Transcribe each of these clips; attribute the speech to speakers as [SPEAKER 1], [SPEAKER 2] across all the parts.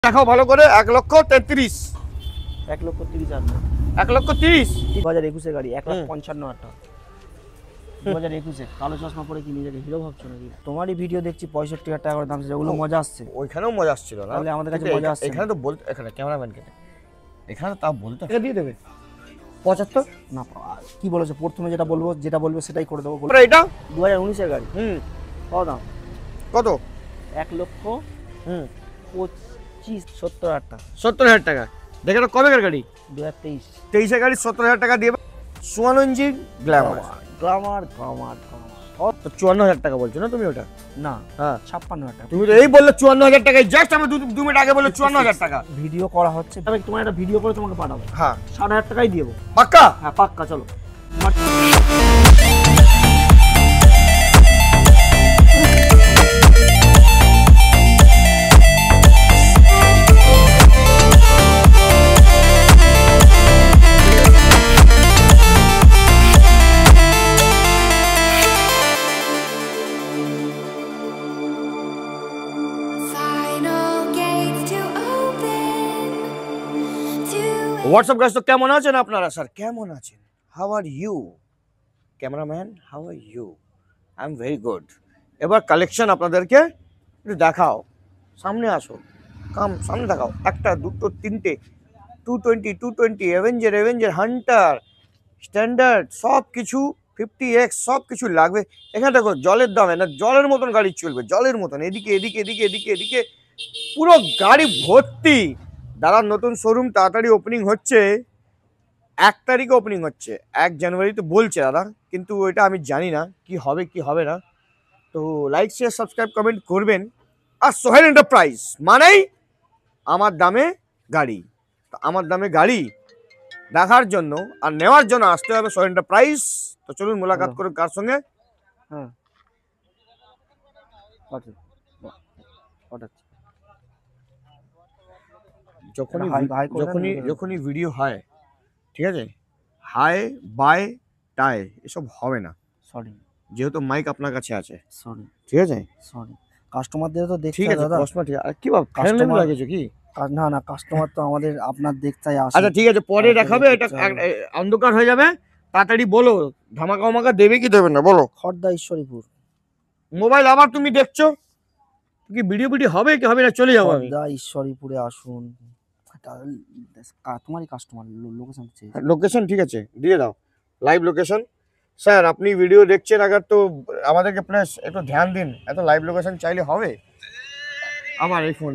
[SPEAKER 1] দেখাও ভালো করে। 1,33,000
[SPEAKER 2] 1,30,000
[SPEAKER 1] 1,30,000
[SPEAKER 2] 2021 গাড়ি 1,55,000 টাকা 2021 কালো চশমা পরে কি নিজেকে হিরো ভাবছো নাকি? তোমারই ভিডিও দেখছি 65,000 টাকা করে দাম, যেগুলো মজা আসছে।
[SPEAKER 1] ওইখানেও মজা আসছিল না,
[SPEAKER 2] তাহলে আমাদের কাছে মজা আসছে।
[SPEAKER 1] এখানে তো বলতে, এখানে ক্যামেরাম্যান কেটে এখানে তা বলতে টাকা দিয়ে দেবে 75
[SPEAKER 2] না। কি বলেছে প্রথমে যেটা বলবো সেটাই করে দেবো।
[SPEAKER 1] এটা
[SPEAKER 2] 2019 এর গাড়ি। কত দাম?
[SPEAKER 1] কত?
[SPEAKER 2] 1,25,70,000 টাকা।
[SPEAKER 1] 70,000 টাকা। দেখে তো কবেকার গাড়ি?
[SPEAKER 2] 2023
[SPEAKER 1] এর গাড়ি 70,000 টাকা দিয়ে 54 ইঞ্চি গ্ল্যামার।
[SPEAKER 2] গ্ল্যামার
[SPEAKER 1] তো 54,000 টাকা বলছো না তুমি? ওটা
[SPEAKER 2] না,
[SPEAKER 1] হ্যাঁ
[SPEAKER 2] 56,000 টাকা।
[SPEAKER 1] তুমি তো এই বললে 54,000 টাকায়, জাস্ট আমি 2 মিনিট আগে বললে 54,000 টাকা।
[SPEAKER 2] ভিডিও করা হচ্ছে, তবে তোমার একটা ভিডিও করে তোমাকে পাঠাবো।
[SPEAKER 1] হ্যাঁ
[SPEAKER 2] 7,500 টাকাই দিয়ে দেবো।
[SPEAKER 1] পাক্কা?
[SPEAKER 2] হ্যাঁ পাক্কা, চলো।
[SPEAKER 1] হোয়াটসঅ্যাপ গাইস, তো কেমন আছেন আপনারা? স্যার কেমন আছেন? How are you? Cameraman how are you? I am very good. এবার কালেকশন আপনাদেরকে একটু দেখাও, সামনে আসো, সামনে দেখাও। একটা, দুটো, তিনটে, 220 অ্যাভেঞ্জার হান্টার স্ট্যান্ডার্ড সব কিছু 50X সব কিছু লাগবে। এখানে দেখো জলের দামে না, জলের মতন গাড়ি চলবে, জলের মতন। এদিকে এদিকে এদিকে এদিকে এদিকে পুরো গাড়ি ভর্তি। দাদার নতুন শোরুম তাড়াতাড়ি ওপেনিং হচ্ছে, 1 তারিখে ওপেনিং হচ্ছে, 1 জানুয়ারি তো বলছে দাদা, কিন্তু ওইটা আমি জানি না কি হবে কি হবে না। তো লাইক শেয়ার সাবস্ক্রাইব কমেন্ট করবেন। আর সোহেল এন্টারপ্রাইজ মানেই আমার দামে গাড়ি। তো আমার দামে গাড়ি দেখার জন্য আর নেওয়ার জন্য আসতে হবে সোহেল এন্টারপ্রাইজ। তো চলুন মোলাকাত করুন কার সঙ্গে।
[SPEAKER 2] হ্যাঁ
[SPEAKER 1] যখনই ভিডিও হয়, ঠিক আছে, হাই বাই টাই এসব হবে না।
[SPEAKER 2] সরি,
[SPEAKER 1] যেহেতু মাইক আপনার কাছে আছে।
[SPEAKER 2] সরি,
[SPEAKER 1] ঠিক আছে,
[SPEAKER 2] সরি। কাস্টমারদের তো দেখতে
[SPEAKER 1] ঠিক আছে
[SPEAKER 2] দাদা।
[SPEAKER 1] কসমা ঠিক আছে। কি বাবা কাস্টমার লাগেছে কি?
[SPEAKER 2] না না, কাস্টমার তো আমাদের আপনার দেখতেই আসে।
[SPEAKER 1] আচ্ছা ঠিক আছে, পরে দেখাবে। এটা অন্ধকার হয়ে যাবে, তাড়াতাড়ি বলো। ধামাকা ওমাকা দেবে কি দেবে না বলো।
[SPEAKER 2] খর্দা ঈশ্বরীপুর
[SPEAKER 1] মোবাইল আবার তুমি দেখছো কি? ভিডিও হবে কি হবে না? চলে যাবো আমি।
[SPEAKER 2] খর্দা ঈশ্বরীপুরে আসুন। তোমারই কাস্টমার লোকেশন চেয়েছে।
[SPEAKER 1] লোকেশন ঠিক আছে, দিয়ে দাও লাইভ লোকেশন। স্যার আপনি ভিডিও দেখছেন, আগে তো আমাদেরকে প্লিজ একটু ধ্যান দিন। এত লাইভ লোকেশন চাইলে হবে? আমার এই ফোন,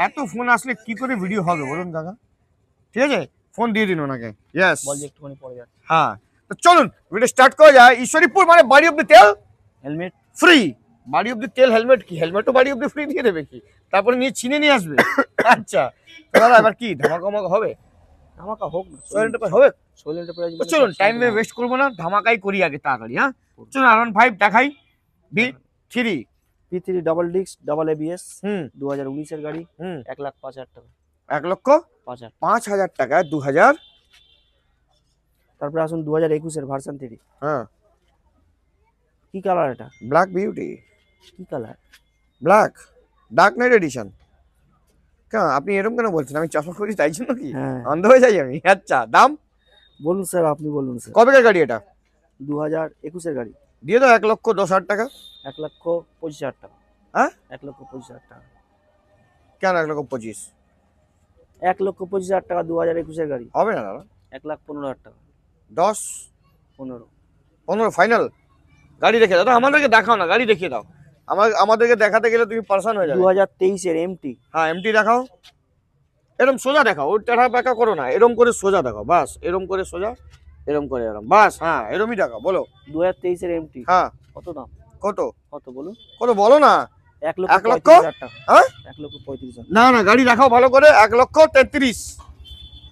[SPEAKER 1] এত ফোন আসলে কি করে ভিডিও হবে বলুন দাদা? ঠিক আছে, ফোন দিয়ে দিন ওনাকে। ইয়েস,
[SPEAKER 2] বল যে একটুখানি পরে যাচ্ছে।
[SPEAKER 1] হ্যাঁ তো চলুন ভিডিও স্টার্ট করা যায়। ঈশ্বরীপুর মানে বাড়ি অব্দি তেল
[SPEAKER 2] হেলমেট
[SPEAKER 1] ফ্রি। বাড়ি অব্দি তেল, হেলমেট কি? হেলমেটও বাড়ি অব্দি ফ্রি দিয়ে দেবে কি? তারপরে নিয়ে ছিনে নিয়ে আসবে। আচ্ছা দাদা এবার কি ধামাকা মাকা হবে?
[SPEAKER 2] ধামাকা হোক না,
[SPEAKER 1] সোহেল এন্টারপ্রাইজ হবে।
[SPEAKER 2] সোহেল এন্টারপ্রাইজ।
[SPEAKER 1] তো চলুন টাইম ওয়েস্ট করবো না, ধামাকাই করি আগে তাড়াতাড়ি। হ্যাঁ চলুন R15 দেখাই। B3
[SPEAKER 2] P3 double disc double ABS
[SPEAKER 1] 2019
[SPEAKER 2] এর গাড়ি। 1,05,000 টাকা।
[SPEAKER 1] 1,05,000 টাকায় 2000।
[SPEAKER 2] তারপরে আসুন 2021 এর ভার্সন 3।
[SPEAKER 1] হ্যাঁ
[SPEAKER 2] কি কালার এটা?
[SPEAKER 1] Black beauty.
[SPEAKER 2] কি colour?
[SPEAKER 1] Black dark knight edition. কেন আপনি এরকম কেন বলছেন? আমি চশমা করি তাই জন্য কি অন্ধ হয়ে যাই আমি? আচ্ছা দাম
[SPEAKER 2] বলুন স্যার, আপনি বলুন স্যার।
[SPEAKER 1] কবেকার গাড়ি এটা?
[SPEAKER 2] 2021 এর গাড়ি।
[SPEAKER 1] দিয়ে দাও 1,10,000 টাকা।
[SPEAKER 2] 1,25,000 টাকা।
[SPEAKER 1] হ্যাঁ
[SPEAKER 2] 1,25,000 টাকা।
[SPEAKER 1] কেন 1,25,000?
[SPEAKER 2] 1,25,000 টাকা 2021 এর গাড়ি।
[SPEAKER 1] হবে না দাদা।
[SPEAKER 2] 1,15,000 টাকা।
[SPEAKER 1] 10
[SPEAKER 2] 15
[SPEAKER 1] ফাইনাল। গাড়ি দেখে দাও, আমাদেরকে দেখাও না, গাড়ি দেখিয়ে দাও। আমাদেরকে দেখাতে গেলে তুমি পারেশান হয়ে যাবে।
[SPEAKER 2] 2023 এর MT।
[SPEAKER 1] হ্যাঁ MT দেখাও। এরকম সোজা দেখাও, ওর টাকা পাকা করো না, এরকম করে সোজা দেখাও বাস। এরকম করে সোজা, এরকম করে এরকম বাস। হ্যাঁ এরকমই দেখাও। বলো
[SPEAKER 2] 2023 এর MT।
[SPEAKER 1] হ্যাঁ
[SPEAKER 2] কত দাম?
[SPEAKER 1] কত
[SPEAKER 2] কত বলুন?
[SPEAKER 1] কত বলো না।
[SPEAKER 2] 1,35,000 টাকা।
[SPEAKER 1] হ্যাঁ
[SPEAKER 2] 1,35,000।
[SPEAKER 1] না না গাড়ি দেখাও ভালো করে। 1,33,000।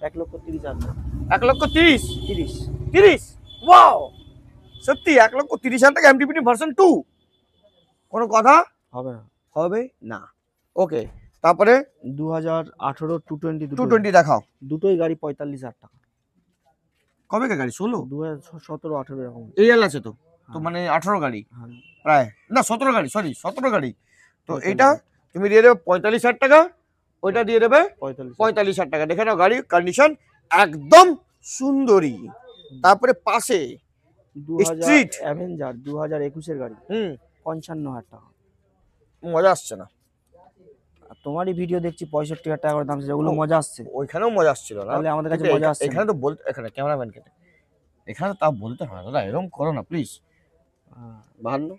[SPEAKER 2] 1,30,000 টাকা।
[SPEAKER 1] 1,30,000।
[SPEAKER 2] 30।
[SPEAKER 1] ওয়াও সত্যি 1,30,000 টাকা MT ভার্সন 2। কোনো কথা
[SPEAKER 2] হবে না।
[SPEAKER 1] হবে না। ওকে তারপরে
[SPEAKER 2] 2018
[SPEAKER 1] 220 দেখাও।
[SPEAKER 2] দুটোই গাড়ি 45,000 টাকা।
[SPEAKER 1] কবে গাড়ি? 16
[SPEAKER 2] 2017 18 এরকম।
[SPEAKER 1] এল আছে তো। তো মানে 18 গাড়ি প্রায়, না 17 গাড়ি, সরি 17 গাড়ি। তো এটা তুমি দিয়ে দেবে 45,000 টাকা। ওইটা দিয়ে দেবে 45,000 টাকা। দেখে নাও গাড়ি কন্ডিশন একদম সুন্দরী। তারপরে পাশে
[SPEAKER 2] স্ট্রিট অ্যাভেঞ্জার 2021 গাড়ি 55,000 টাকা।
[SPEAKER 1] মজা আসছে না,
[SPEAKER 2] আর তোমারই ভিডিও দেখছি 65,000 টাকা করে দাম, যেগুলো মজা আসছে।
[SPEAKER 1] ওইখানেও মজা আসছিল না,
[SPEAKER 2] তাহলে আমাদের কাছে
[SPEAKER 1] কিন্তু
[SPEAKER 2] মজা আসছে
[SPEAKER 1] এখানে তো বলতে, এখানে ক্যামেরাম্যানকে এখানে তা বলতে হয় দাদা, এরকম করো না প্লিজ। ভালো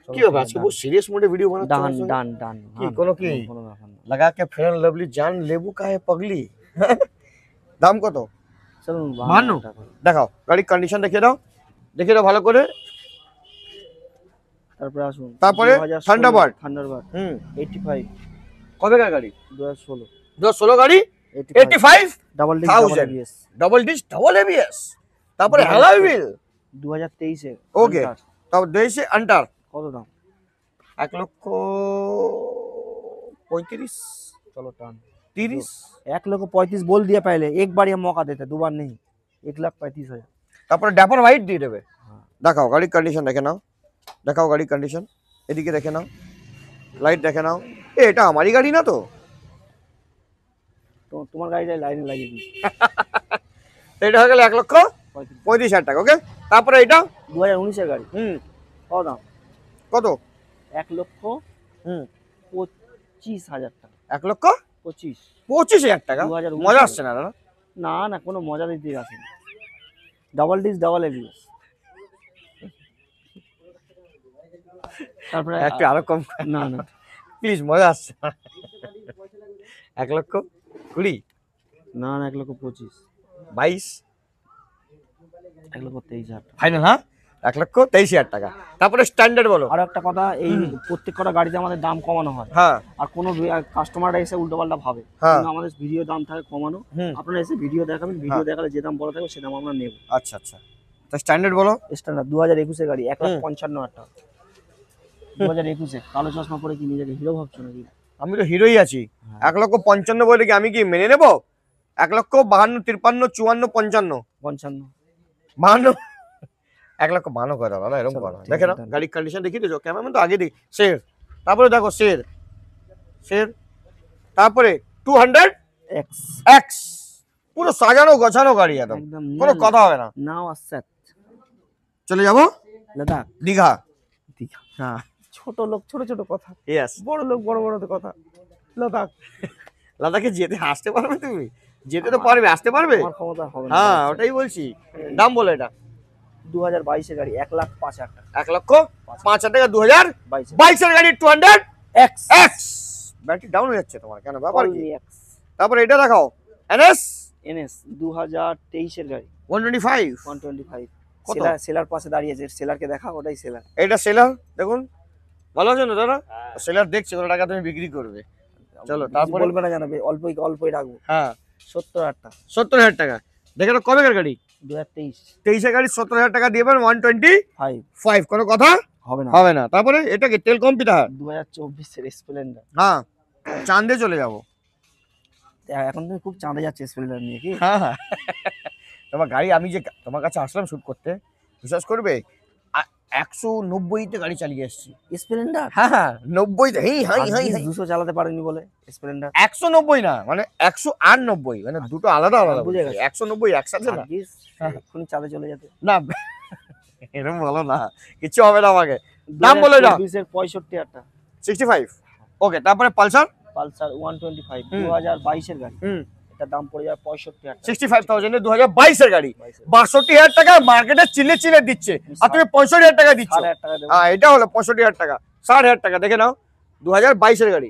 [SPEAKER 1] কি হবে আজকে বহু সিরিয়াস মোডে ভিডিও
[SPEAKER 2] ডান
[SPEAKER 1] বানাচ্ছো?
[SPEAKER 2] ডান ডান
[SPEAKER 1] কি কোনো কি
[SPEAKER 2] কোনো ব্যাপার না।
[SPEAKER 1] লাগা কে ফেয়ার এন্ড লাভলি জান লেবু কাহে পাগলি। দাম কত?
[SPEAKER 2] চলুন
[SPEAKER 1] 52 দেখাও, গাড়ির কন্ডিশন দেখিয়ে দাও ভালো করে।
[SPEAKER 2] তারপরে আসুন,
[SPEAKER 1] তারপরে থান্ডারবার্ড
[SPEAKER 2] 85
[SPEAKER 1] কবেকার গাড়ি?
[SPEAKER 2] 2016
[SPEAKER 1] 2016 গাড়ি 85
[SPEAKER 2] double disc
[SPEAKER 1] 1000 double disc double ABS. তারপরে অ্যালয় হুইল
[SPEAKER 2] 2023 এর।
[SPEAKER 1] ওকে, তারপর দেশে আন্টার
[SPEAKER 2] কত দাম?
[SPEAKER 1] 1,35,000।
[SPEAKER 2] चलो टान
[SPEAKER 1] 30
[SPEAKER 2] 1,35,000 बोल दिया पहले, एक बार ये मौका देते, दो बार नहीं। 1,35,000।
[SPEAKER 1] তারপরে ড্যাপার হোয়াইট দিয়ে দেবে। দেখাও গাড়ির কন্ডিশন দেখে নাও, দেখাও গাড়ির কন্ডিশন, এদিকে দেখে নাও, লাইট দেখে নাও। এটা আমারই গাড়ি না তো?
[SPEAKER 2] তো তোমার গাড়িটা লাইনে লাগিয়ে দিই।
[SPEAKER 1] এটা হয়ে গেল 1,35,000 টাকা। ওকে, তারপরে এটা
[SPEAKER 2] 2019 এর গাড়ি। কত দাম?
[SPEAKER 1] কত?
[SPEAKER 2] 1,25,000 টাকা।
[SPEAKER 1] 1,25,000 টাকা?
[SPEAKER 2] 2019
[SPEAKER 1] মজা আসছে না দাদা?
[SPEAKER 2] না না, কোনো মজা দিতে আসেনি। Double disc double ABS. তারপরে
[SPEAKER 1] একটু আরো কম
[SPEAKER 2] না না
[SPEAKER 1] প্লিজ, মজা আসছে না। 1,20,000
[SPEAKER 2] না না, 1,25,000
[SPEAKER 1] 22
[SPEAKER 2] 1,23,000
[SPEAKER 1] ফাইনাল। হ্যাঁ, 1,23,000 টাকা। তারপরে স্ট্যান্ডার্ড বলো।
[SPEAKER 2] আর একটা কথা, এই প্রত্যেক কটা গাড়িতে আমাদের দাম কমানো হয়।
[SPEAKER 1] হ্যাঁ,
[SPEAKER 2] আর কোনো কাস্টমাররা এসে উল্টোপাল্টা ভাবে,
[SPEAKER 1] হ্যাঁ।
[SPEAKER 2] কিন্তু আমাদের ভিডিও দাম থাকে কমানো। আপনারা এসে ভিডিও দেখাবেন, ভিডিও দেখালে যে দাম বলা থাকবে সে দাম আমরা নেব।
[SPEAKER 1] আচ্ছা আচ্ছা, তা স্ট্যান্ডার্ড বলো।
[SPEAKER 2] স্ট্যান্ডার্ড 2021 এর গাড়ি 1,55,000 টাকা। 2021 কালো চশমা পরে কি নিজেকে হিরো ভাবছো নাকি?
[SPEAKER 1] আমি তো হিরোই আছি। 1,55,000 বলে কি আমি কি মেনে নেবো? 1,52,000 53 54 55 52 1,52,000 করে দাদা, এরকম করো। দেখে নাও গাড়ির কন্ডিশন দেখিয়ে দিয়েছো, ক্যামেরাম্যান তো আগে দিই। শের, তারপরে দেখো শের, তারপরে 200 এক্স, পুরো সাজানো গোছানো গাড়ি, একদম কোনো কথা হবে না।
[SPEAKER 2] নাও আসেট।
[SPEAKER 1] চলে যাবো
[SPEAKER 2] লাদাখ,
[SPEAKER 1] দীঘা।
[SPEAKER 2] হ্যাঁ, ছোট লোক ছোট ছোট কথা,
[SPEAKER 1] ইয়েস,
[SPEAKER 2] বড় লোক বড় বড় কথা। লাদাখ,
[SPEAKER 1] লাদাখে যেতে আসতে পারবে তুমি? যেতে তো পারবে, আসতে পারবে?
[SPEAKER 2] আমার ক্ষমতা হবে না।
[SPEAKER 1] হ্যাঁ, ওটাই বলছি। দাম বলো এটা।
[SPEAKER 2] 2022 এর গাড়ি 1,05,000 টাকা।
[SPEAKER 1] 1,05,000 টাকা 2022 এর গাড়ি 200
[SPEAKER 2] এক্স
[SPEAKER 1] এক্স। ব্যাটারি ডাউন হয়ে যাচ্ছে তোমার, কেন ব্যাপার কি? তারপরে এটা দেখাও, এনএস
[SPEAKER 2] 2023 এর গাড়ি
[SPEAKER 1] 125। কত?
[SPEAKER 2] সেলার পাশে দাঁড়িয়েছে, সেলারকে দেখা, ওটাই সেলার।
[SPEAKER 1] এটা সেলার, দেখুন ভালো আছে না দাদা? সেলার দেখছে কত টাকা তুমি বিক্রি করবে। চলো তারপরে
[SPEAKER 2] বলবে না, জানাবে অল্পই রাখবো।
[SPEAKER 1] হ্যাঁ,
[SPEAKER 2] 70,000 টাকা।
[SPEAKER 1] 70,000 টাকা। দেখে তো কবেকার গাড়ি?
[SPEAKER 2] 2023
[SPEAKER 1] এর গাড়ি 70,000 টাকা দিয়ে 125, কোনো কথা হবে না। তারপরে এটা কি তেল কম পিতা?
[SPEAKER 2] 2024 এর স্প্লেন্ডার।
[SPEAKER 1] হ্যাঁ, চাঁদে চলে যাবো।
[SPEAKER 2] এখন তুমি খুব চাঁদে যাচ্ছে স্প্লেন্ডার নিয়ে কি?
[SPEAKER 1] হ্যাঁ হ্যাঁ, তোমার গাড়ি আমি যে তোমার কাছে আসলাম শুট করতে, বিশ্বাস করবে 190-তে গাড়ি চালিয়ে এসেছি
[SPEAKER 2] স্প্লেন্ডার।
[SPEAKER 1] হ্যাঁ 90-তে।
[SPEAKER 2] 200 চালাতে পারেনি বলে স্প্লেন্ডার।
[SPEAKER 1] 190 না, মানে 198, মানে দুটো আলাদা আলাদা।
[SPEAKER 2] বুঝে গেছি।
[SPEAKER 1] 190 একসাথে না,
[SPEAKER 2] এক্ষুনি চাঁদে চলে যেতে
[SPEAKER 1] না এরকম বলো না, কিচ্ছু হবে না আমাকে। দাম বলে দাও।
[SPEAKER 2] 65,000 টাকা।
[SPEAKER 1] 65। ওকে, তারপরে পালসার
[SPEAKER 2] 125 2022 এর গাড়ি। এটা দাম পড়ে যাবে 65,000 টাকা।
[SPEAKER 1] 65,000 2022 এর গাড়ি 62,000 টাকা মার্কেটে চিলে দিচ্ছে, আর তুমি 65,000 টাকা দিচ্ছ।
[SPEAKER 2] 60,000 টাকা দেবো।
[SPEAKER 1] হ্যাঁ, এটা হলো 65,000 টাকা। 60,000 টাকা দেখে নাও, 2022 এর গাড়ি,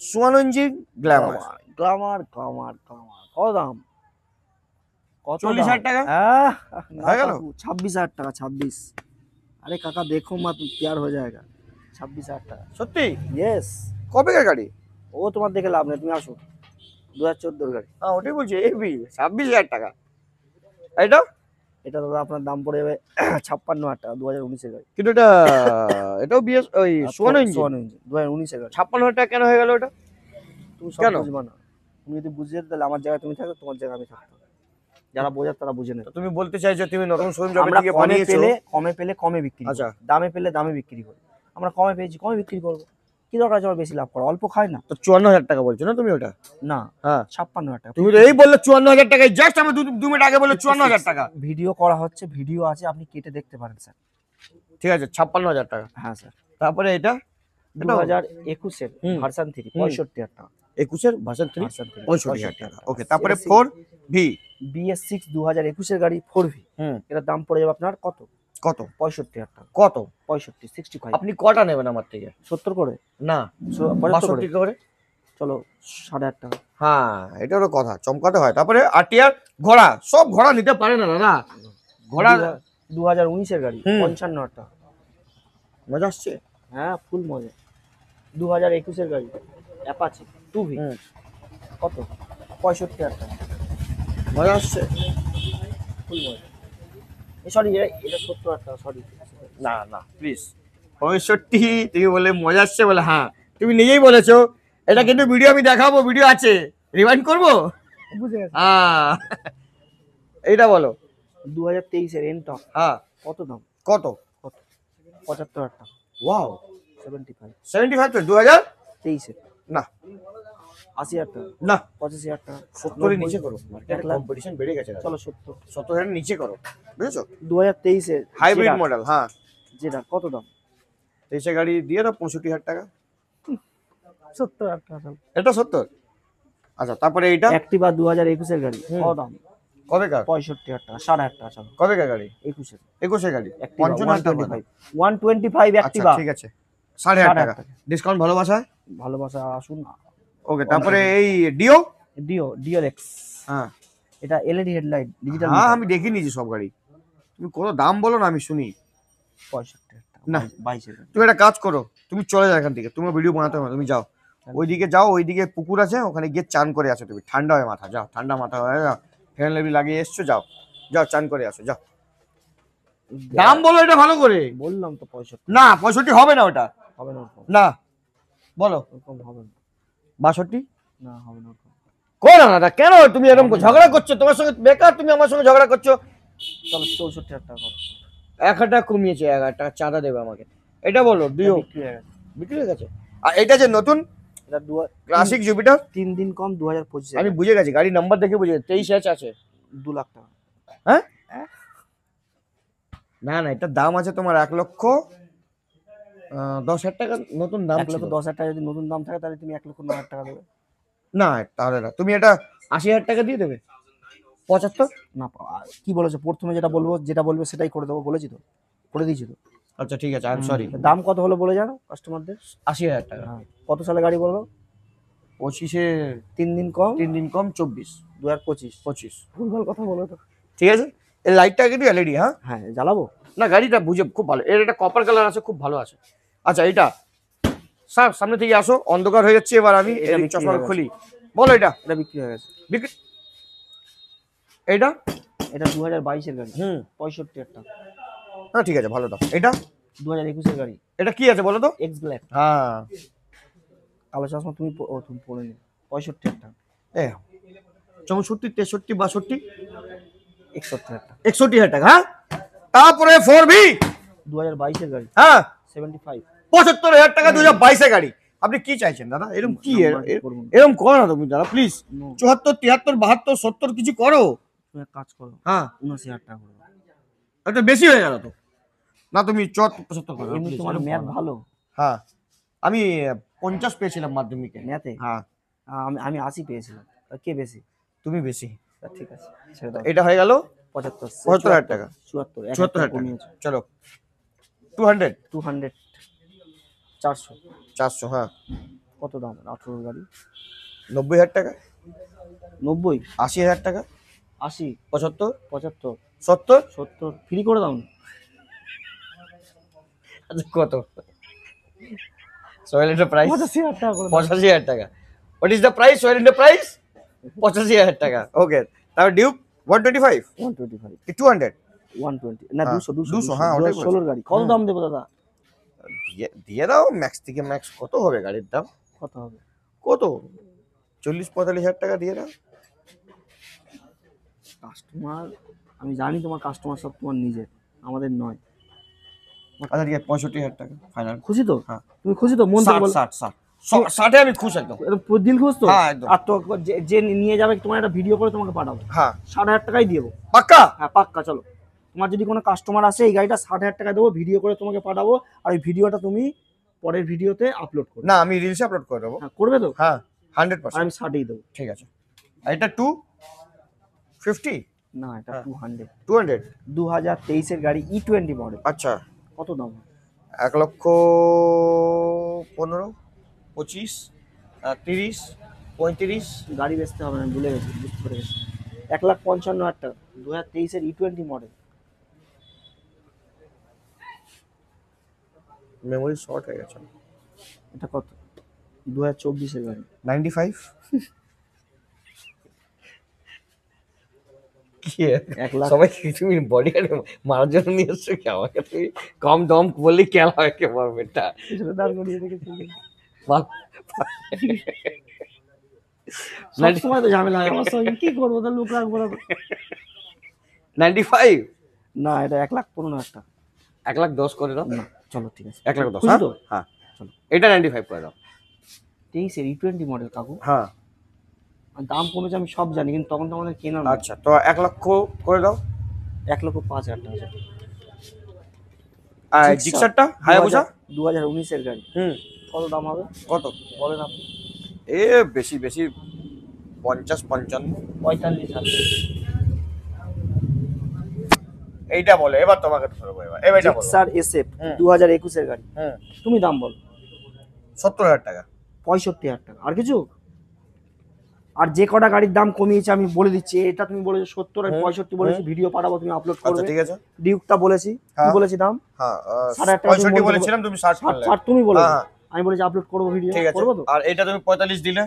[SPEAKER 1] 54 ইঞ্চি গ্ল্যামার।
[SPEAKER 2] কত দাম?
[SPEAKER 1] 40,000 টাকা
[SPEAKER 2] হয়ে গেল। 26,000 টাকা। 26। আরে কাকা দেখো মা, তুমি প্যার হয়ে যায়গা। 26,000 টাকা।
[SPEAKER 1] সত্যি?
[SPEAKER 2] ইয়েস।
[SPEAKER 1] কবেকার গাড়ি?
[SPEAKER 2] ও তোমার দেখে লাভ নেই, তুমি আসো। 2014 এর গাড়ি।
[SPEAKER 1] হ্যাঁ, ওটাই বলছি, এবি 26,000 টাকা।
[SPEAKER 2] এটা দাদা আপনার দাম পড়ে যাবে 56,000 টাকা। 2019 এর গাড়ি।
[SPEAKER 1] কিন্তু এটাও বিএস ওই 54 ইঞ্চি।
[SPEAKER 2] 2019 এর গাড়ি।
[SPEAKER 1] 56,000 টাকা কেন হয়ে গেল ওটা?
[SPEAKER 2] তুমি
[SPEAKER 1] কেন?
[SPEAKER 2] সব বুঝবা না। তুমি যদি বুঝে যেতে, তাহলে আমার জায়গায় তুমি থাকো, তোমার জায়গায় আমি থাকতাম। যারা বোঝার তারা বুঝে নেবে।
[SPEAKER 1] তুমি বলতে চাইছো তুমি নতুন শোরুম জবে
[SPEAKER 2] আমরা
[SPEAKER 1] থেকে
[SPEAKER 2] কমে
[SPEAKER 1] বানিয়েছো,
[SPEAKER 2] পেলে কমে বিক্রি করি।
[SPEAKER 1] আচ্ছা।
[SPEAKER 2] দামে পেলে দামে বিক্রি করি। আমরা কমে পেয়েছি, কমে বিক্রি করবো। কি দরকার আছে আমার বেশি লাভ করা? অল্প খাই না।
[SPEAKER 1] তো 54,000 টাকা বলছো না তুমি ওটা?
[SPEAKER 2] না,
[SPEAKER 1] হ্যাঁ
[SPEAKER 2] 56,000 টাকা।
[SPEAKER 1] তুমি তো এই বললে 54,000 টাকায়, জাস্ট আমি 2 মিনিট আগে বললে 54,000 টাকা।
[SPEAKER 2] ভিডিও করা হচ্ছে, ভিডিও আছে, আপনি কেটে দেখতে পারেন স্যার।
[SPEAKER 1] ঠিক আছে 56,000 টাকা।
[SPEAKER 2] হ্যাঁ স্যার।
[SPEAKER 1] তারপরে এটা
[SPEAKER 2] 2021 এর
[SPEAKER 1] হুম।
[SPEAKER 2] ভার্সন 3
[SPEAKER 1] হুম।
[SPEAKER 2] 65,000 টাকা।
[SPEAKER 1] 21 ভার্সন 3
[SPEAKER 2] ভার্সন 3
[SPEAKER 1] 65,000 টাকা। ওকে, তারপরে 4V।
[SPEAKER 2] BS6 2021 এর গাড়ি 4V,
[SPEAKER 1] হুম,
[SPEAKER 2] এটার দাম পড়ে যাবে আপনার কত?
[SPEAKER 1] কত?
[SPEAKER 2] 65,000 টাকা।
[SPEAKER 1] কত?
[SPEAKER 2] 65
[SPEAKER 1] আপনি কটা নেবেন আমার থেকে?
[SPEAKER 2] 70 করে,
[SPEAKER 1] না
[SPEAKER 2] 75 করে।
[SPEAKER 1] 62 করে।
[SPEAKER 2] চলো 8,500 টাকা।
[SPEAKER 1] হ্যাঁ এটা হলো কথা, চমকাতে হয়। তারপরে আরটিআর ঘোড়া, সব ঘোড়া নিতে পারে না দাদা। ঘোড়া
[SPEAKER 2] 2019 এর গাড়ি
[SPEAKER 1] হুম।
[SPEAKER 2] 55,000 টাকা।
[SPEAKER 1] মজা আসছে।
[SPEAKER 2] হ্যাঁ ফুল মজা। 2021 এর গাড়ি অ্যাপাচি 2V,
[SPEAKER 1] হুম,
[SPEAKER 2] কত? 65,000 টাকা।
[SPEAKER 1] মজা আসছে।
[SPEAKER 2] ফুল মজা। সরি, এটা 70,000 টাকা, সরি।
[SPEAKER 1] না না প্লিজ, 65 তুমি বলে মজা আসছে বলে, হ্যাঁ তুমি নিজেই বলেছো। এটা কিন্তু ভিডিও আমি দেখাবো, ভিডিও আছে, রিওয়াইন্ড করবো।
[SPEAKER 2] বুঝে গেছি।
[SPEAKER 1] হ্যাঁ এইটা বলো।
[SPEAKER 2] 2023 এর এনটক
[SPEAKER 1] হ্যাঁ
[SPEAKER 2] কত দাম?
[SPEAKER 1] কত?
[SPEAKER 2] কত? 75,000 টাকা।
[SPEAKER 1] ওয়াও,
[SPEAKER 2] 75।
[SPEAKER 1] 75 তো 2023
[SPEAKER 2] এর
[SPEAKER 1] না
[SPEAKER 2] 80,000 টাকা,
[SPEAKER 1] না
[SPEAKER 2] 85,000 টাকা,
[SPEAKER 1] 70 এর নিচে করো, মার্কেটে
[SPEAKER 2] 1 লাখ।
[SPEAKER 1] কম্পিটিশন বেড়ে গেছে দাদা।
[SPEAKER 2] চলো 70।
[SPEAKER 1] 70 এর নিচে করো, বুঝেছো?
[SPEAKER 2] 2023 এর
[SPEAKER 1] হাইব্রিড মডেল, হ্যাঁ
[SPEAKER 2] যেটা কত দাম?
[SPEAKER 1] তেইশে গাড়ি দিয়ে দাও 65,000 টাকা।
[SPEAKER 2] 70,000 টাকা। চলো।
[SPEAKER 1] এটা 70। আচ্ছা তারপরে এইটা
[SPEAKER 2] অ্যাক্টিভা 2021 এর গাড়ি
[SPEAKER 1] হুম।
[SPEAKER 2] কত দাম?
[SPEAKER 1] কবেকার?
[SPEAKER 2] 65,000 টাকা, 8,500 টাকা। চলো
[SPEAKER 1] কবেকার গাড়ি?
[SPEAKER 2] 21 এর
[SPEAKER 1] 21 গাড়ি,
[SPEAKER 2] অ্যাক্টিভা
[SPEAKER 1] 55,000 টাকা।
[SPEAKER 2] 125
[SPEAKER 1] আচ্ছা
[SPEAKER 2] অ্যাক্টিভা।
[SPEAKER 1] ঠিক আছে, 8,500 টাকা
[SPEAKER 2] টাকা।
[SPEAKER 1] ডিসকাউন্ট ভালোবাসা।
[SPEAKER 2] ভালোবাসা আসুন।
[SPEAKER 1] ওকে, তারপরে এই ডিও।
[SPEAKER 2] ডিও এক্স,
[SPEAKER 1] হ্যাঁ
[SPEAKER 2] এটা এলইডি হেডলাইট, ডিজিটাল।
[SPEAKER 1] হ্যাঁ আমি দেখে নিয়েছি সব গাড়ি। তুমি কত দাম বলো না, আমি শুনি।
[SPEAKER 2] 65,000 টাকা।
[SPEAKER 1] না।
[SPEAKER 2] 22 এর।
[SPEAKER 1] তুমি একটা কাজ করো, তুমি চলে যাও এখান থেকে, তোমার ভিডিও বানাতে হবে না, তুমি যাও ওইদিকে, যাও ওইদিকে পুকুর আছে, ওখানে গিয়ে চান করে আসো। তুমি ঠান্ডা হয় মাথা, যাও ঠান্ডা মাথা হয়ে যাও, ফ্যান লেবি লাগিয়ে এসছো, যাও যাও চান করে আসো, যাও। দাম বলো এটা ভালো করে।
[SPEAKER 2] বললাম তো 65।
[SPEAKER 1] না 65 হবে না ওটা,
[SPEAKER 2] হবে না ওরকম।
[SPEAKER 1] না বলো
[SPEAKER 2] ওরকম হবে না।
[SPEAKER 1] 62।
[SPEAKER 2] না হবে না ওরকম।
[SPEAKER 1] করো না দাদা, কেন তুমি এরকম ঝগড়া করছো? তোমার সঙ্গে বেকার তুমি আমার সঙ্গে ঝগড়া করছো।
[SPEAKER 2] চলো 64,000 টাকা করো।
[SPEAKER 1] 1,000 টাকা কমিয়েছে, 1,000 টাকা চাঁদা দেবে আমাকে। এটা বলো ডিও
[SPEAKER 2] বিক্রি হয়ে গেছে।
[SPEAKER 1] বিক্রি হয়ে গেছে। আর এটা যে নতুন
[SPEAKER 2] এটা
[SPEAKER 1] ক্লাসিক জুপিটার,
[SPEAKER 2] 3 দিন কম 2025
[SPEAKER 1] আমি বুঝে গেছি, গাড়ি নাম্বার দেখে বুঝে গেছি, 23 আছে।
[SPEAKER 2] 2 লাখ টাকা।
[SPEAKER 1] হ্যাঁ না না, এটার দাম আছে তোমার 1,10,000 টাকা নতুন দাম
[SPEAKER 2] 1,10,000 টাকা যদি নতুন দাম থাকে তাহলে তুমি 1,09,000 টাকা দেবে।
[SPEAKER 1] না তাহলে না, তুমি এটা 80,000 টাকা দিয়ে দেবে। 75।
[SPEAKER 2] না কি বলেছো? প্রথমে যেটা বলবে সেটাই করে দেবো বলেছি তো, করে দিয়েছি তো।
[SPEAKER 1] আচ্ছা ঠিক আছে, আই এম সরি।
[SPEAKER 2] দাম কত হলো বলে জানো কাস্টমারদের?
[SPEAKER 1] 80,000 টাকা।
[SPEAKER 2] হ্যাঁ। কত সালে গাড়ি বলো?
[SPEAKER 1] 25-এ
[SPEAKER 2] 3 দিন কম
[SPEAKER 1] 3 দিন কম 24
[SPEAKER 2] 2025। ভুলভাল কথা বলো তো।
[SPEAKER 1] ঠিক আছে। এই লাইটটা কিন্তু এলইডি। হ্যাঁ
[SPEAKER 2] হ্যাঁ জ্বালাবো।
[SPEAKER 1] না, গাড়িটা বুঝে খুব ভালো, এর একটা কপার কালার আছে, খুব ভালো আছে। আচ্ছা এটা স্যার সামনে থেকে আসো, অন্ধকার হয়ে যাচ্ছে, এবার আমি
[SPEAKER 2] এটা
[SPEAKER 1] এই
[SPEAKER 2] বিক্রি
[SPEAKER 1] চশমা
[SPEAKER 2] হয়ে গেছে।
[SPEAKER 1] খুলি। বলো এটা
[SPEAKER 2] এটা বিক্রি হয়ে গেছে।
[SPEAKER 1] বিক্রি, এটা
[SPEAKER 2] এটা 2022 এর গাড়ি 65,000 টাকা।
[SPEAKER 1] হ্যাঁ ঠিক আছে, ভালো দাও। এটা
[SPEAKER 2] 2021 এর গাড়ি
[SPEAKER 1] এটা কি আছে বলো তো?
[SPEAKER 2] X black.
[SPEAKER 1] হ্যাঁ
[SPEAKER 2] কালো চশমা তুমি পরে নি। 65,000 টাকা।
[SPEAKER 1] এ 64, 63, 62,
[SPEAKER 2] 61,000 টাকা।
[SPEAKER 1] 61,000 টাকা। হ্যাঁ তারপরে 4V
[SPEAKER 2] 2022 এর গাড়ি
[SPEAKER 1] হ্যাঁ
[SPEAKER 2] 75।
[SPEAKER 1] 75,000 টাকা 2022 এর গাড়ি। আপনি কি চাইছেন দাদা? এরকম কি এরকম করো না তুমি দাদা, প্লিজ। 74, 73, 72, 70 কিছু করো।
[SPEAKER 2] তুমি এক কাজ করো,
[SPEAKER 1] হ্যাঁ
[SPEAKER 2] 79,000 টাকা করে দাও।
[SPEAKER 1] এটা বেশি হয়ে গেল তো। না তুমি 74, 75 করো
[SPEAKER 2] এমনি
[SPEAKER 1] please,
[SPEAKER 2] তোমার
[SPEAKER 1] এরকম
[SPEAKER 2] ম্যাথ
[SPEAKER 1] করো না।
[SPEAKER 2] ভালো।
[SPEAKER 1] হ্যাঁ আমি 50 পেয়েছিলাম মাধ্যমিকে।
[SPEAKER 2] ম্যাথে
[SPEAKER 1] হ্যাঁ
[SPEAKER 2] আমি 80 পেয়েছিলাম। কে বেশি?
[SPEAKER 1] তুমি বেশি।
[SPEAKER 2] ঠিক আছে ছেড়ে দাও।
[SPEAKER 1] এটা হয়ে গেল
[SPEAKER 2] 75,
[SPEAKER 1] 75,000 টাকা।
[SPEAKER 2] 74,
[SPEAKER 1] 74,000 টাকা। চলো 200,
[SPEAKER 2] 200, 400।
[SPEAKER 1] 400। হ্যাঁ
[SPEAKER 2] কত দাম 18 গাড়ি?
[SPEAKER 1] 90,000 টাকা,
[SPEAKER 2] 90,
[SPEAKER 1] 80,000 টাকা,
[SPEAKER 2] 80,
[SPEAKER 1] 75,
[SPEAKER 2] 75,
[SPEAKER 1] 70।
[SPEAKER 2] 70 ফ্রি করে দাও না।
[SPEAKER 1] আচ্ছা কত? সয়েল এন্টার প্রাইস
[SPEAKER 2] 85,000 টাকা করে দাও।
[SPEAKER 1] 85,000 টাকা। What is the price? Soil enter price 85,000 টাকা। ওকে, তারপর ডিউক 125
[SPEAKER 2] 125,
[SPEAKER 1] কি 200?
[SPEAKER 2] 120 না
[SPEAKER 1] হ্যাঁ,
[SPEAKER 2] 200,
[SPEAKER 1] 200, হ্যাঁ, ওটাই
[SPEAKER 2] 16 গাড়ি কত দাম দেবো দাদা?
[SPEAKER 1] দিয়ে দাও, ম্যাক্স থেকে ম্যাক্স কত হবে গাড়ির দাম?
[SPEAKER 2] কত হবে?
[SPEAKER 1] কত 40-45,000 টাকা দিয়ে দাও।
[SPEAKER 2] কাস্টমার, আমি জানি তোমার কাস্টমার সব তোমার নিজের, আমাদের নয়।
[SPEAKER 1] আচ্ছা ঠিক আছে 65,000 টাকা ফাইনাল।
[SPEAKER 2] খুশি তো?
[SPEAKER 1] হ্যাঁ।
[SPEAKER 2] তুমি খুশি তো? মন থেকে
[SPEAKER 1] 60
[SPEAKER 2] বলো।
[SPEAKER 1] 60 60 60 আমি খুশ একদম।
[SPEAKER 2] একদম দিল খুশ তো?
[SPEAKER 1] হ্যাঁ, একদম।
[SPEAKER 2] আর তো যে নিয়ে যাবে তোমার একটা ভিডিও করে তোমাকে পাঠাবো,
[SPEAKER 1] হ্যাঁ
[SPEAKER 2] 60,000 টাকাই দিয়ে দেবো।
[SPEAKER 1] পাক্কা।
[SPEAKER 2] হ্যাঁ পাক্কা। চলো, তোমার যদি কোনো কাস্টমার আসে এই গাড়িটা 60,000 টাকা দেবো, ভিডিও করে তোমাকে পাঠাবো, আর ওই ভিডিওটা তুমি পরের ভিডিওতে আপলোড করবে।
[SPEAKER 1] না আমি রিলসে আপলোড করে দেবো।
[SPEAKER 2] হ্যাঁ করবে তো?
[SPEAKER 1] হ্যাঁ
[SPEAKER 2] আর
[SPEAKER 1] 100%।
[SPEAKER 2] আমি 60ই দেবো।
[SPEAKER 1] ঠিক আছে। আর এটা 250
[SPEAKER 2] না, এটা
[SPEAKER 1] হ্যাঁ।
[SPEAKER 2] 200।
[SPEAKER 1] 200
[SPEAKER 2] 2023 এর গাড়ি E20 মডেল।
[SPEAKER 1] আচ্ছা।
[SPEAKER 2] কত দাম?
[SPEAKER 1] 1,15,000 25 30 35।
[SPEAKER 2] গাড়ি বেচতে হবে না, ভুলে গেছি, বুঝতে পেরে গেছি। 1,55,000 টাকা, 2023 এর E20 মডেল।
[SPEAKER 1] মেমোরি শর্ট হয়ে গেছে।
[SPEAKER 2] এটা কত? 2024 এর গাড়ি।
[SPEAKER 1] 95 কি
[SPEAKER 2] 1 লাখ।
[SPEAKER 1] সবাই কি তুমি বডি গার্ড মারার জন্য নিয়ে এসছো কি আমাকে? তুমি কম দম বললে কেন হয় কে পারবে এটা?
[SPEAKER 2] পিছনে দাঁড় করিয়ে রেখেছি। সব সময় তো ঝামেলা হয় আমার সঙ্গে, কি করবো? তাহলে লোক রাখবো না তো।
[SPEAKER 1] 95
[SPEAKER 2] না, এটা 1,15,000 টাকা।
[SPEAKER 1] 1,10,000 করে দাও।
[SPEAKER 2] না, চলো ঠিক আছে।
[SPEAKER 1] 1,10,000
[SPEAKER 2] খুশি তো?
[SPEAKER 1] হ্যাঁ
[SPEAKER 2] চলো।
[SPEAKER 1] এটা 95 করে দাও।
[SPEAKER 2] 23 এর E20 মডেল কাকু।
[SPEAKER 1] হ্যাঁ
[SPEAKER 2] আর দাম কমেছে আমি সব জানি, কিন্তু তখন তো আমাদের কেনা না।
[SPEAKER 1] আচ্ছা তো 1,00,000 করে দাও।
[SPEAKER 2] 1,05,000 টাকা সেটা।
[SPEAKER 1] আর
[SPEAKER 2] জিক্সার
[SPEAKER 1] জিক্সারটা হায়াবুসা
[SPEAKER 2] 2019 এর গাড়ি।
[SPEAKER 1] হুম
[SPEAKER 2] কত দাম হবে
[SPEAKER 1] কত?
[SPEAKER 2] বলেন আপনি?
[SPEAKER 1] এ বেশি বেশি 50 55।
[SPEAKER 2] 45,000।
[SPEAKER 1] এইটা বলে এবার তোমাকে ধরবো এবার এটা বলো।
[SPEAKER 2] জিক্সার SF
[SPEAKER 1] হুম।
[SPEAKER 2] 2021 এর গাড়ি।
[SPEAKER 1] হুম
[SPEAKER 2] তুমি দাম বলো।
[SPEAKER 1] 70,000 টাকা।
[SPEAKER 2] 65,000 টাকা। আর কিছু? আর যে কটা গাড়ির দাম কমিয়েছে আমি বলে দিচ্ছি। এটা তুমি বলেছো 70, আমি
[SPEAKER 1] হুম,
[SPEAKER 2] 65 বলেছি, ভিডিও পাঠাবো, তুমি আপলোড
[SPEAKER 1] আচ্ছা
[SPEAKER 2] করবে।
[SPEAKER 1] ঠিক আছে।
[SPEAKER 2] ডিউকটা বলেছি, কি
[SPEAKER 1] হ্যাঁ।
[SPEAKER 2] বলেছি দাম?
[SPEAKER 1] হ্যাঁ
[SPEAKER 2] 60,000 টাকা তুমি
[SPEAKER 1] 65
[SPEAKER 2] বলতে
[SPEAKER 1] বলেছিলাম, তুমি 60 করলে।
[SPEAKER 2] 60 তুমি বলেছো,
[SPEAKER 1] হ্যাঁ,
[SPEAKER 2] আমি বলেছি আপলোড করবো, ভিডিও
[SPEAKER 1] ঠিক আছে।
[SPEAKER 2] করবো তো।
[SPEAKER 1] আর এটা তুমি 45 দিলে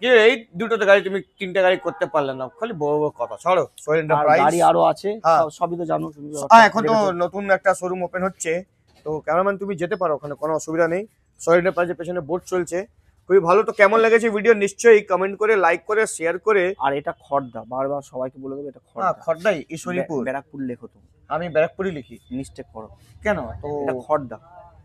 [SPEAKER 1] কি এই দুটোতে গাড়ি তুমি তিনটে গাড়ি করতে পারলে না, খালি বড় বড় কথা। ছাড়ো সোহেল
[SPEAKER 2] আর
[SPEAKER 1] এন্টারপ্রাইজ।
[SPEAKER 2] গাড়ি আরো আছে,
[SPEAKER 1] হ্যাঁ।
[SPEAKER 2] সবই তো জানো তুমি।
[SPEAKER 1] এখন তো নতুন একটা শোরুম ওপেন হচ্ছে, তো ক্যামেরাম্যান তুমি যেতে পারো ওখানে, কোনো অসুবিধা নেই। সোহেল এন্টারপ্রাইজের পেছনে বোর্ড চলছে, খুবই ভালো। তো কেমন লেগেছে ভিডিও নিশ্চয়ই কমেন্ট করে, লাইক করে, শেয়ার করে।
[SPEAKER 2] আর এটা খড়দা, বারবার সবাইকে বলে দেবো এটা
[SPEAKER 1] হ্যাঁ
[SPEAKER 2] খড়দা।
[SPEAKER 1] খড়দাই ঈশ্বরীপুর।
[SPEAKER 2] ব্যারাকপুর লেখো তো,
[SPEAKER 1] আমি ব্যারাকপুরি লিখি
[SPEAKER 2] মিস্টেক করো।
[SPEAKER 1] কেন? তো
[SPEAKER 2] এটা খড়দা।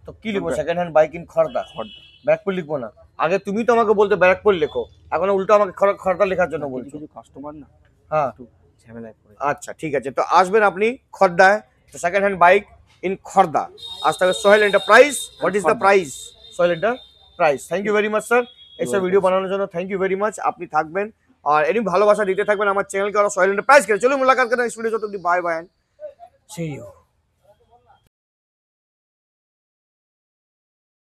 [SPEAKER 1] তো কি লিখবো? Second hand bike in Khardah.
[SPEAKER 2] Khardah.
[SPEAKER 1] Barrackpore লিখবো না? আগে তুমি তো আমাকে বলতে ব্যারাকপুর লেখো, এখন উল্টো আমাকে খড়দা লেখার জন্য
[SPEAKER 2] কিছু
[SPEAKER 1] বলছো।
[SPEAKER 2] কিছু কাস্টমার না
[SPEAKER 1] হ্যাঁ
[SPEAKER 2] একটু ঝামেলায় পড়ে।
[SPEAKER 1] আচ্ছা ঠিক আছে, তো আসবেন আপনি খড়দায়। তো second hand bike in Khardah আসতে হবে Sohel Enterprise. What is the price? Sohel Enterprise. Thank you very much sir এইসব ভিডিও বানানোর জন্য। Thank you very much. আপনি থাকবেন আর এরকম ভালোবাসা দিতে থাকবেন আমার চ্যানেলকে, আর সোহেল এন্টারপ্রাইজকে। চলুন মুলাকাত করেন next video. Bye bye, see you.